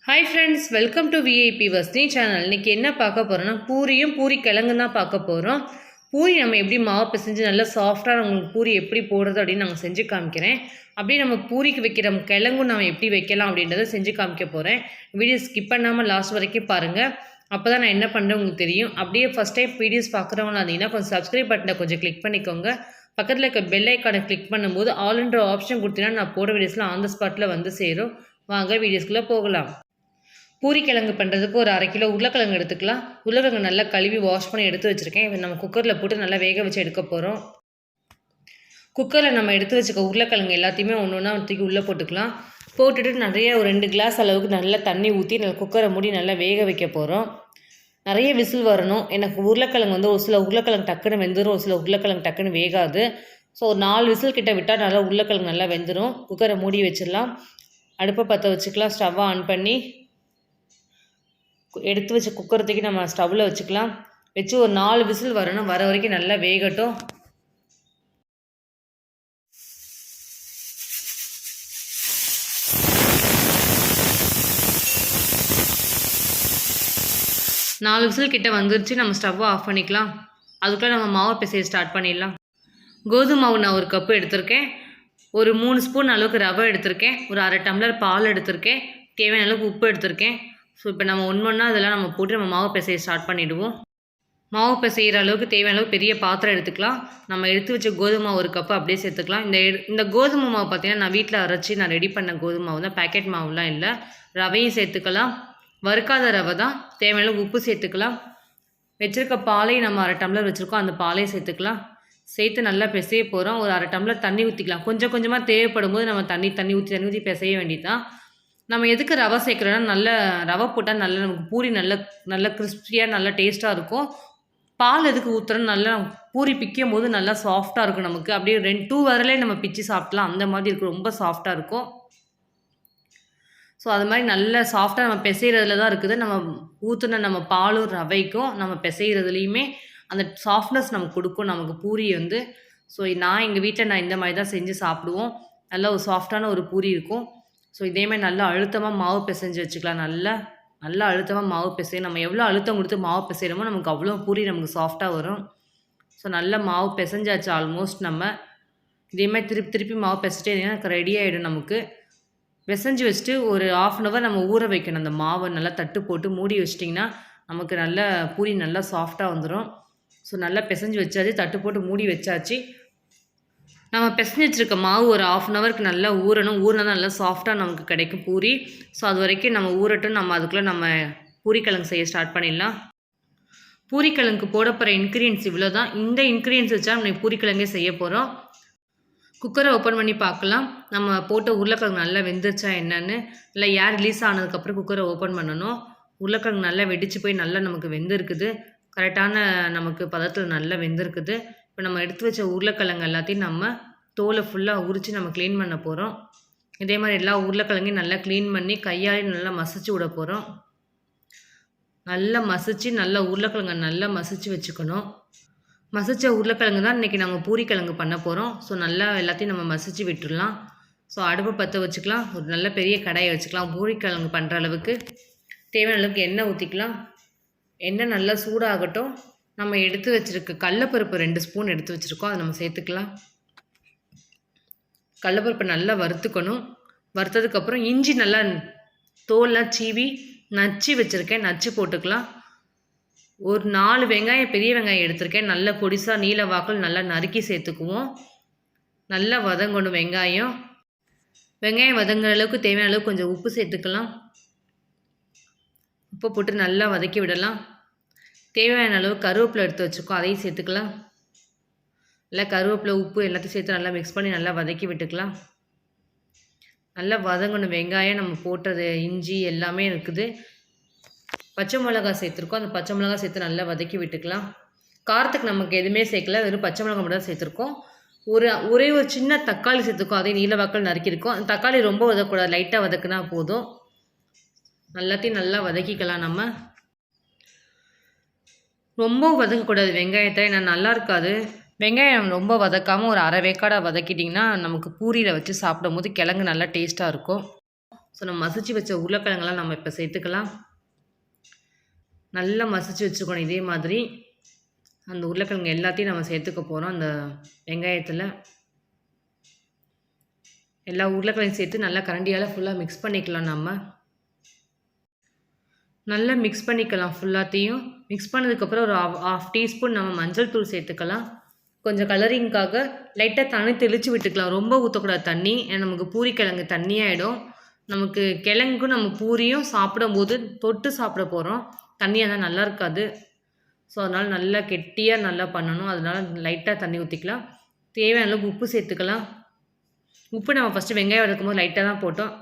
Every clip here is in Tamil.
Hi friends, welcome to VIP வஸ்னி சேனல். இன்றைக்கி என்ன பார்க்க போகிறோன்னா பூரியும் பூரி கிழங்கு தான் பார்க்க போகிறோம். பூரி நம்ம எப்படி மாவு பிசைஞ்சு நல்லா சாஃப்டாக உங்களுக்கு பூரி எப்படி போடுறது அப்படின்னு நாங்கள் செஞ்சு காமிக்கிறேன். அப்படியே நம்ம பூரிக்கு வைக்கிற கிழங்கும் நம்ம எப்படி வைக்கலாம் அப்படின்றத செஞ்சு காமிக்க போகிறேன். வீடியோ ஸ்கிப் பண்ணாமல் லாஸ்ட் வரைக்கும் பாருங்கள். அப்போ தான் நான் என்ன பண்ணுறேன் உங்களுக்கு தெரியும். அப்படியே ஃபஸ்ட் டைம் வீடியோஸ் பார்க்குறவங்களா இருந்தீங்கன்னா கொஞ்சம் சப்ஸ்கிரைப் பட்டனை கொஞ்சம் கிளிக் பண்ணிக்கோங்க. பக்கத்தில் இருக்க பெல் ஐக்கானை கிளிக் பண்ணும்போது ஆல்ன்ற ஆப்ஷன் கொடுத்தீங்கன்னா நான் போடுற வீடியோஸ்லாம் ஆன் த ஸ்பாட்டில் வந்து சேரும். வாங்க வீடியோஸ்குள்ளே போகலாம். பூரி கிழங்கு பண்ணுறதுக்கு ஒரு 1/2 கிலோ உருளைக்கிழங்கு எடுத்துக்கலாம். உருளைக்கிழங்கு நல்லா கழுவி வாஷ் பண்ணி எடுத்து வச்சுருக்கேன். இப்போ நம்ம குக்கரில் போட்டு நல்லா வேக வச்சு எடுக்க போகிறோம். குக்கரில் நம்ம எடுத்து வச்சுக்க உருளைக்கிழங்கு எல்லாத்தையுமே ஒன்று ஒன்றா தூக்கி உள்ளே போட்டுக்கலாம். போட்டுட்டு நிறைய ஒரு 2 கிளாஸ் அளவுக்கு நல்லா தண்ணி ஊற்றி குக்கரை மூடி நல்லா வேக வைக்க போகிறோம். நிறைய விசில் வரணும். எனக்கு உருளைக்கிழங்கு ஒரு சில உருளைக்கிழங்கு டக்குன்னு வெந்துடும், ஒரு சில உருளைக்கிழங்கு டக்குன்னு வேகாது. ஸோ ஒரு 4 விசில் கிட்ட விட்டால் நல்லா உருளைக்கிழங்கு நல்லா வெந்துடும். குக்கரை மூடி வச்சிடலாம். அடுப்பை பற்ற வச்சுக்கலாம். ஸ்டவ்வை ஆன் பண்ணி எடுத்து வச்ச குக்கரத்துக்கு நம்ம ஸ்டவ்வில் வச்சுக்கலாம். வச்சு ஒரு 4 விசில் வரணும். வர வரைக்கும் நல்லா வேகட்டும். நாலு விசில் கிட்ட வந்துருச்சு. நம்ம ஸ்டவ்வை ஆஃப் பண்ணிக்கலாம். அதுக்குள்ளே நம்ம மாவு பிசைய ஸ்டார்ட் பண்ணிடலாம். கோதுமை மாவு நான் 1 கப்பு எடுத்திருக்கேன். ஒரு 3 ஸ்பூன் அளவுக்கு ரவை எடுத்திருக்கேன். ஒரு 1/2 டம்ளர் பால் எடுத்திருக்கேன். தேவையான அளவுக்கு உப்பு எடுத்திருக்கேன். ஸோ இப்போ நம்ம ஒன்றா அதெல்லாம் நம்ம போட்டு நம்ம மாவு பிசைய ஸ்டார்ட் பண்ணிவிடுவோம். மாவு பிசைகிற அளவுக்கு தேவையான அளவுக்கு பெரிய பாத்திரம் எடுத்துக்கலாம். நம்ம எடுத்து வச்ச கோதுமை மாவு 1 கப்பு அப்படியே சேர்த்துக்கலாம். இந்த கோதுமை மாவு பார்த்திங்கன்னா நான் வீட்டில் அரைச்சி நான் ரெடி பண்ண கோதுமை மாவு தான், பேக்கெட் மாவுலாம் இல்லை. ரவையும் சேர்த்துக்கலாம். வறுக்காத ரவை தான். தேவையான அளவுக்கு உப்பு சேர்த்துக்கலாம். வச்சுருக்க பாலையும் நம்ம 1/2 டம்ளர் வச்சுருக்கோம், அந்த பாலையும் சேர்த்துக்கலாம். சேர்த்து நல்லா பிசைய போகிறோம். ஒரு 1/2 டம்ளர் தண்ணி ஊற்றிக்கலாம். கொஞ்சம் கொஞ்சமாக தேவைப்படும் போது நம்ம தண்ணி ஊற்றி பிசைய வேண்டியது தான். நம்ம எதுக்கு ரவை சேர்க்குறோன்னா நல்ல ரவை போட்டால் நல்லா நமக்கு பூரி நல்ல கிறிஸ்பியாக நல்லா டேஸ்ட்டாக இருக்கும். பால் எதுக்கு ஊற்றுறோன்னு நல்லா பூரி பிக்கும் போது நல்லா சாஃப்டாக இருக்கும். நமக்கு அப்படியே 2 வரலே நம்ம பிச்சு சாப்பிட்லாம், அந்த மாதிரி இருக்கும். ரொம்ப சாஃப்டாக இருக்கும். ஸோ அது மாதிரி நல்ல சாஃப்டாக நம்ம பிசைகிறதுல தான் இருக்குது. நம்ம ஊற்றுன நம்ம பாலும் ரவைக்கும் நம்ம பிசைகிறதுலையுமே அந்த சாஃப்ட்னஸ் நமக்கு கொடுக்கும் நமக்கு பூரி ஸோ நான் எங்கள் வீட்டில் நான் இந்த மாதிரி தான் செஞ்சு சாப்பிடுவோம். நல்ல ஒரு சாஃப்டான ஒரு பூரி இருக்கும். ஸோ இதேமாதிரி நல்லா அழுத்தமாக மாவு பிசைஞ்சு வச்சுக்கலாம். நல்லா அழுத்தமாக மாவு பிசையும். நம்ம எவ்வளோ அழுத்தம் கொடுத்து மாவு பிசைகிறோமோ நமக்கு அவ்வளோ பூரி நமக்கு சாஃப்டாக வரும். ஸோ நல்ல மாவு பிசைஞ்சாச்சு ஆல்மோஸ்ட். நம்ம இதேமாதிரி திருப்பி மாவு பிசைட்டே எனக்கு ரெடி ஆகிடும். நமக்கு பிசைஞ்சு வச்சுட்டு ஒரு 1/2 hour நம்ம ஊற வைக்கணும். அந்த மாவை நல்லா தட்டு போட்டு மூடி வச்சிட்டிங்கன்னா நமக்கு நல்ல பூரி நல்லா சாஃப்டாக வந்துடும். ஸோ நல்லா பிசைஞ்சு வச்சாச்சு, தட்டு போட்டு மூடி வச்சாச்சு. நம்ம பிசைஞ்சு வச்சுருக்க மாவு ஒரு 1/2 hourக்கு நல்லா ஊறணும். ஊறினா தான் நல்லா சாஃப்டாக நமக்கு கிடைக்கும் பூரி. ஸோ அது வரைக்கும் நம்ம ஊறட்டும். நம்ம அதுக்குள்ளே நம்ம பூரிக்கிழங்கு செய்ய ஸ்டார்ட் பண்ணிடலாம். பூரிக்கிழங்கு போட போகிற இன்க்ரீடியன்ஸ் இவ்வளோ தான். இந்த இன்க்ரீடியன்ஸ் வச்சா நம்ம பூரிக்கிழங்கே செய்ய போகிறோம். குக்கரை ஓப்பன் பண்ணி பார்க்கலாம். நம்ம போட்ட உருளைக்கிழங்கு நல்லா வெந்துருச்சா என்னன்னு. இல்லை ஏர் ரிலீஸ் ஆனதுக்கப்புறம் குக்கரை ஓப்பன் பண்ணணும். உருளைக்கிழங்கு நல்லா வெடிச்சு போய் நல்லா நமக்கு வெந்திருக்குது. கரெக்டான நமக்கு பதத்தில் நல்லா வெந்திருக்குது. இப்போ நம்ம எடுத்து வச்ச உருளைக்கிழங்கு எல்லாத்தையும் நம்ம தோலை ஃபுல்லாக உரித்து நம்ம க்ளீன் பண்ண போகிறோம். இதே மாதிரி எல்லா உருளைக்கிழங்கையும் நல்லா க்ளீன் பண்ணி கையாலே நல்லா மசிச்சு விட போகிறோம். நல்லா மசிச்சு நல்லா உருளைக்கிழங்கை நல்லா மசிச்சு வச்சுக்கணும். மசிச்ச உருளைக்கிழங்கு தான் இன்றைக்கி நம்ம பூரிக்கிழங்கு பண்ண போகிறோம். ஸோ நல்லா எல்லாத்தையும் நம்ம மசிச்சு விட்டுடலாம். ஸோ அடுப்பை பற்ற வச்சுக்கலாம். ஒரு நல்ல பெரிய கடாயை வச்சுக்கலாம். பூரிக்கிழங்கு பண்ணுற அளவுக்கு தேவையான அளவுக்கு எண்ணெய் ஊற்றிக்கலாம். எண்ணெய் நல்லா சூடாகட்டும். நம்ம எடுத்து வச்சுருக்க கடலப்பருப்பு 2 ஸ்பூன் எடுத்து வச்சுருக்கோம், அதை நம்ம சேர்த்துக்கலாம். கடலப்பருப்பை நல்லா வறுத்துக்கணும். வறுத்ததுக்கப்புறம் இஞ்சி நல்லா தோல்லாம் சீவி நச்சு வச்சுருக்கேன், நச்சு போட்டுக்கலாம். ஒரு 4 வெங்காயம், பெரிய வெங்காயம் எடுத்திருக்கேன். நல்லா பொடிசாக நீல வாக்கில் நல்லா நறுக்கி சேர்த்துக்குவோம். நல்லா வதங்கணும் வெங்காயம். வெங்காயம் வதங்குற அளவுக்கு தேவையான அளவுக்கு கொஞ்சம் உப்பு சேர்த்துக்கலாம். உப்பு போட்டு நல்லா வதக்கி விடலாம். தேவையான அளவு கருவேப்பிலை எடுத்து வச்சுருக்கோம், அதையும் சேர்த்துக்கலாம். நல்லா கருவேப்பிலை உப்பு எல்லாத்தையும் சேர்த்து நல்லா மிக்ஸ் பண்ணி நல்லா வதக்கி விட்டுக்கலாம். நல்லா வதங்கணும் வெங்காயம். நம்ம போட்டது இஞ்சி எல்லாமே இருக்குது. பச்சை மிளகா சேர்த்துருக்கோம், அந்த பச்சை மிளகா சேர்த்து நல்லா வதக்கி விட்டுக்கலாம். காரத்துக்கு நமக்கு எதுவுமே சேர்க்கல, வெறும் பச்சை மிளகா மட்டும் தான் சேர்த்துருக்கோம். ஒரே ஒரு சின்ன தக்காளி சேர்த்துருக்கோம், அதையும் நீல வாக்கில் நறுக்கியிருக்கோம். அந்த தக்காளி ரொம்ப வதக்கக்கூடாது, லைட்டாக வதக்குனா போதும். எல்லாத்தையும் நல்லா வதக்கிக்கலாம். நம்ம ரொம்ப வதக்கக்கூடாது வெங்காயத்தை, ஏன்னா நல்லா இருக்காது. வெங்காயம் ரொம்ப வதக்காமல் ஒரு 1/2 வேக்காடாக வதக்கிட்டிங்கன்னா நமக்கு பூரியில் வச்சு சாப்பிடும் போது கிழங்கு நல்லா டேஸ்ட்டாக இருக்கும். ஸோ நம்ம மசிச்சு வச்ச உருளைக்கிழங்கெல்லாம் நம்ம இப்போ சேர்த்துக்கலாம். நல்லா மசிச்சு வச்சுக்கணும். இதே மாதிரி அந்த உருளைக்கிழங்கு எல்லாத்தையும் நம்ம சேர்த்துக்க போகிறோம். அந்த வெங்காயத்தில் எல்லா உருளைக்கிழங்கையும் சேர்த்து நல்லா கரண்டியால் ஃபுல்லாக மிக்ஸ் பண்ணிக்கலாம். நம்ம நல்லா மிக்ஸ் பண்ணிக்கலாம். ஃபுல்லாத்தையும் மிக்ஸ் பண்ணதுக்கப்புறம் ஒரு ½ டீஸ்பூன் நம்ம மஞ்சள் தூள் சேர்த்துக்கலாம். கொஞ்சம் கலரிங்காக லைட்டாக தண்ணி தெளித்து விட்டுக்கலாம். ரொம்ப ஊற்றக்கூடாது தண்ணி, ஏன்னா நமக்கு பூரி கிழங்கு தண்ணியாகிடும். நமக்கு கிழங்கும் நம்ம பூரியும் சாப்பிடும்போது தொட்டு சாப்பிட போகிறோம். தண்ணியாக தான் நல்லா இருக்காது. ஸோ அதனால் நல்லா கெட்டியாக நல்லா பண்ணணும். அதனால் லைட்டாக தண்ணி ஊற்றிக்கலாம். தேவையான அளவுக்கு உப்பு சேர்த்துக்கலாம். உப்பு நம்ம ஃபஸ்ட்டு வெங்காயம் வதக்கும்போது லைட்டாக தான் போட்டோம்.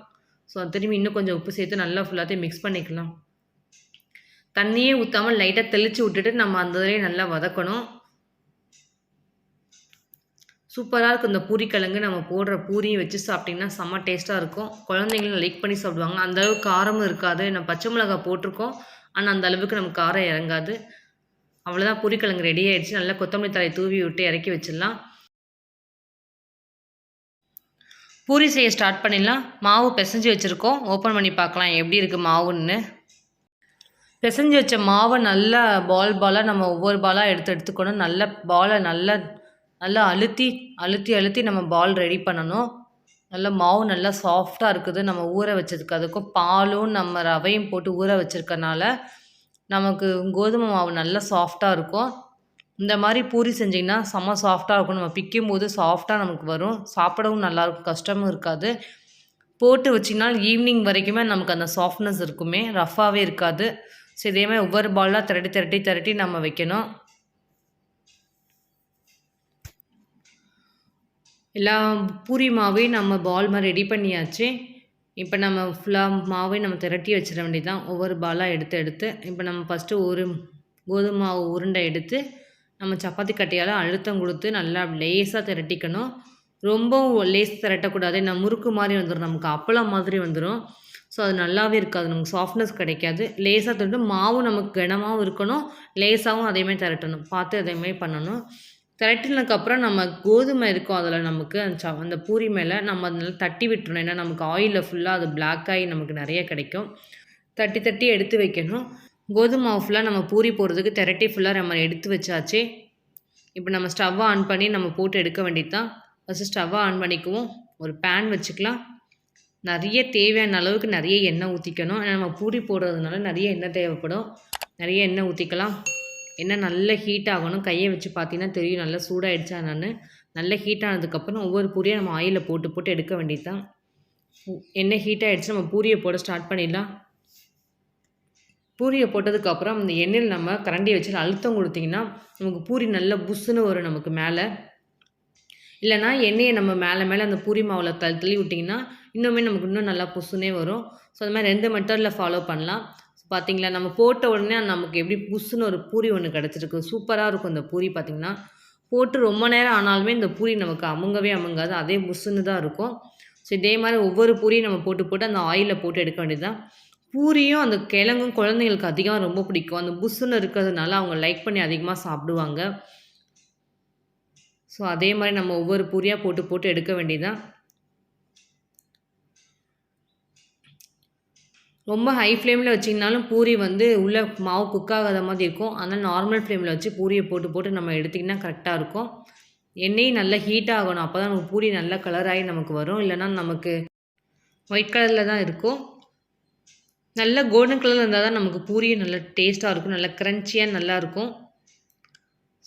ஸோ திரும்பி இன்னும் கொஞ்சம் உப்பு சேர்த்து நல்லா ஃபுல்லாத்தையும் மிக்ஸ் பண்ணிக்கலாம். தண்ணியே ஊற்றாமல் லைட்டாக தெளித்து விட்டுட்டு நம்ம அந்த இதிலே நல்லா வதக்கணும். சூப்பராக இருக்கும் இந்த பூரிக்கிழங்கு. நம்ம போடுற பூரியும் வச்சு சாப்பிட்டிங்கன்னா செம்ம டேஸ்ட்டாக இருக்கும். குழந்தைங்களும் லைக் பண்ணி சாப்பிடுவாங்க. அந்தளவுக்கு காரமும் இருக்காது. நம்ம பச்சை மிளகாய் போட்டிருக்கோம், ஆனால் அந்த அளவுக்கு நமக்கு காரம் இறங்காது. அவ்வளோதான், பூரிக்கிழங்கு ரெடி ஆகிடுச்சு. நல்லா கொத்தமல்லி தழை தூவி விட்டு இறக்கி வச்சிடலாம். பூரி செய்ய ஸ்டார்ட் பண்ணிடலாம். மாவு பிசைஞ்சு வச்சுருக்கோம். ஓப்பன் பண்ணி பார்க்கலாம் எப்படி இருக்குது மாவுன்னு. பிசைஞ்சு வச்ச மாவை நல்லா பாலாக நம்ம ஒவ்வொரு பாலாக எடுத்துக்கணும். நல்ல பாலை நல்லா அழுத்தி நம்ம பால் ரெடி பண்ணணும். நல்லா மாவு நல்லா சாஃப்டாக இருக்குது. நம்ம ஊற வச்சதுக்கு அதுக்கும் பாலும் நம்ம ரவையும் போட்டு ஊற வச்சுருக்கனால நமக்கு கோதுமை மாவு நல்லா சாஃப்டாக இருக்கும். இந்த மாதிரி பூரி செஞ்சிங்கன்னா செம்ம சாஃப்டாக இருக்கும். நம்ம பிக்கும் போது சாஃப்டாக நமக்கு வரும். சாப்பிடவும் நல்லாயிருக்கும், கஷ்டமும் இருக்காது. போட்டு வச்சிங்கன்னா ஈவினிங் வரைக்குமே நமக்கு அந்த சாஃப்ட்னஸ் இருக்குமே, ரஃப்பாகவே இருக்காது. ஸோ இதேமாதிரி ஒவ்வொரு பாலாக திரட்டி நம்ம வைக்கணும். எல்லா பூரி மாவையும் நம்ம பால் மாதிரி ரெடி பண்ணியாச்சு. இப்போ நம்ம ஃபுல்லாக மாவையும் நம்ம திரட்டி வச்சிட வேண்டியதுதான். ஒவ்வொரு பாலாக எடுத்து இப்போ நம்ம ஃபஸ்ட்டு ஒரு கோதுமை மாவு உருண்டை எடுத்து நம்ம சப்பாத்தி கட்டையால் அழுத்தம் கொடுத்து நல்லா லேஸாக திரட்டிக்கணும். ரொம்பவும் லேஸ் திரட்டக்கூடாது. நம்ம முறுக்கு மாதிரி வந்துடும், நமக்கு அப்பளம் மாதிரி வந்துடும். ஸோ அது நல்லாவே இருக்காது, நமக்கு சாஃப்ட்னஸ் கிடைக்காது. லேஸாக திரட்டு மாவும் நமக்கு கனமாகவும் இருக்கணும், லேஸாகவும் அதேமாதிரி திரட்டணும். பார்த்து அதேமாதிரி பண்ணணும். திரட்டினதுக்கப்புறம் நம்ம கோதுமை இருக்கும் அதில் நமக்கு அந்த பூரி மேலே நம்ம அதனால தட்டி விட்டுறணும். ஏன்னா நமக்கு ஆயிலில் ஃபுல்லாக அது பிளாக் ஆகி நமக்கு நிறைய கிடைக்கும். தட்டி எடுத்து வைக்கணும். கோதுமை மாவு ஃபுல்லாக நம்ம பூரி போடுறதுக்கு திரட்டி ஃபுல்லாக நம்ம எடுத்து வச்சாச்சு. இப்போ நம்ம ஸ்டவ்வை ஆன் பண்ணி நம்ம போட்டு எடுக்க வேண்டியது தான். ஃபஸ்ட்டு ஸ்டவ்வை ஆன் பண்ணிக்குவோம். ஒரு பேன் வச்சுக்கலாம். நிறைய தேவையான அளவுக்கு நிறைய எண்ணெய் ஊற்றிக்கணும். ஏன்னா நம்ம பூரி போடுறதுனால நிறைய எண்ணெய் தேவைப்படும். நிறைய எண்ணெய் ஊற்றிக்கலாம். எண்ணெய் நல்லா ஹீட் ஆகணும். கையை வச்சு பார்த்தீங்கன்னா தெரியும் நல்லா சூடாகிடுச்சா. நல்லா ஹீட் ஆனதுக்கப்புறம் ஒவ்வொரு பூரியாக நம்ம ஆயிலில் போட்டு எடுக்க வேண்டியது தான். எண்ணெய் ஹீட் ஆகிடுச்சு, நம்ம பூரியை போட ஸ்டார்ட் பண்ணிடலாம். பூரியை போட்டதுக்கப்புறம் அந்த எண்ணெயில் நம்ம கரண்டியை வச்சு அழுத்தம் கொடுத்திங்கன்னா நமக்கு பூரி நல்லா புஷ்ஷுன்னு வரும் நமக்கு மேலே. இல்லைனா எண்ணெயை நம்ம மேலே அந்த பூரி மாவில் தள்ளி விட்டிங்கன்னா இன்னுமே நமக்கு இன்னும் நல்லா புஷ்ஷுன்னே வரும். ஸோ அது மாதிரி 2 மெத்தடில் ஃபாலோ பண்ணலாம். பார்த்திங்களா, நம்ம போட்ட உடனே நமக்கு எப்படி புஷ்ஷுன்னு ஒரு பூரி ஒன்று கிடச்சிருக்கு. சூப்பராக இருக்கும் இந்த பூரி. பார்த்திங்கன்னா போட்டு ரொம்ப நேரம் ஆனாலுமே இந்த பூரி நமக்கு அமுங்காது, அதே புஷ்ஷுன்னு தான் இருக்கும். ஸோ இதே மாதிரி ஒவ்வொரு பூரியும் நம்ம போட்டு அந்த ஆயிலில் போட்டு எடுக்க வேண்டியது தான். பூரியும் அந்த கிழங்கும் குழந்தைங்களுக்கு அதிகமாக ரொம்ப பிடிக்கும். அந்த புஷ்ஷுன்னு இருக்கிறதுனால அவங்க லைக் பண்ணி அதிகமாக சாப்பிடுவாங்க. ஸோ அதே மாதிரி நம்ம ஒவ்வொரு பூரியாக போட்டு எடுக்க வேண்டியதுதான். ரொம்ப ஹை ஃப்ளேமில் வச்சிங்கனாலும் பூரி உள்ளே மாவு குக் ஆகாத மாதிரி இருக்கும். அதனால் நார்மல் ஃப்ளேமில் வச்சு பூரியை போட்டு நம்ம எடுத்திங்கன்னா கரெக்டாக இருக்கும். எண்ணெயும் நல்லா ஹீட் ஆகணும். அப்போ தான் நமக்கு பூரி நல்லா கலராகி நமக்கு வரும். இல்லைனா நமக்கு ஒயிட் கலரில் தான் இருக்கும். நல்லா கோல்டன் கலரில் இருந்தால் தான் நமக்கு பூரியும் நல்லா டேஸ்ட்டாக இருக்கும், நல்லா க்ரன்ச்சியாக நல்லாயிருக்கும்.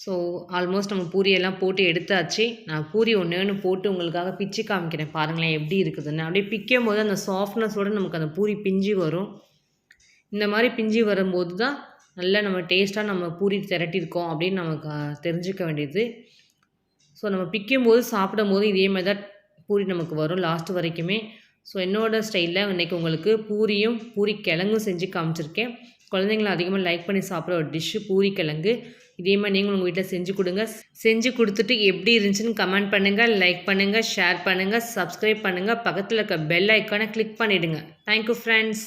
ஸோ ஆல்மோஸ்ட் நம்ம பூரியெல்லாம் போட்டு எடுத்தாச்சு. நான் பூரி ஒன்று போட்டு உங்களுக்காக பிச்சு காமிக்கிறேன், பாருங்களேன் எப்படி இருக்குதுன்னு. அப்படியே பிக்கும் போது அந்த சாஃப்ட்னஸோடு நமக்கு அந்த பூரி பிஞ்சு வரும். இந்த மாதிரி பிஞ்சு வரும்போது தான் நல்லா நம்ம டேஸ்ட்டாக நம்ம பூரி திரட்டியிருக்கோம் அப்படின்னு நமக்கு தெரிஞ்சுக்க வேண்டியது. ஸோ நம்ம பிக்கும்போது சாப்பிடும்போது இதே மாதிரி தான் பூரி நமக்கு வரும் லாஸ்ட் வரைக்குமே. ஸோ என்னோடய ஸ்டைலில் இன்றைக்கி உங்களுக்கு பூரியும் பூரி கிழங்கும் செஞ்சு காமிச்சிருக்கேன். குழந்தைங்களை அதிகமாக லைக் பண்ணி சாப்பிட்ற ஒரு டிஷ்ஷு பூரி கிழங்கு. இதே மாதிரி நீங்களும் உங்கள் வீட்டில் செஞ்சு கொடுங்க. செஞ்சு கொடுத்துட்டு எப்படி இருந்துச்சுன்னு கமெண்ட் பண்ணுங்கள், லைக் பண்ணுங்கள், ஷேர் பண்ணுங்கள், சப்ஸ்கிரைப் பண்ணுங்கள். பக்கத்தில் இருக்க பெல் ஐக்கானை கிளிக் பண்ணிவிடுங்க. Thank you friends.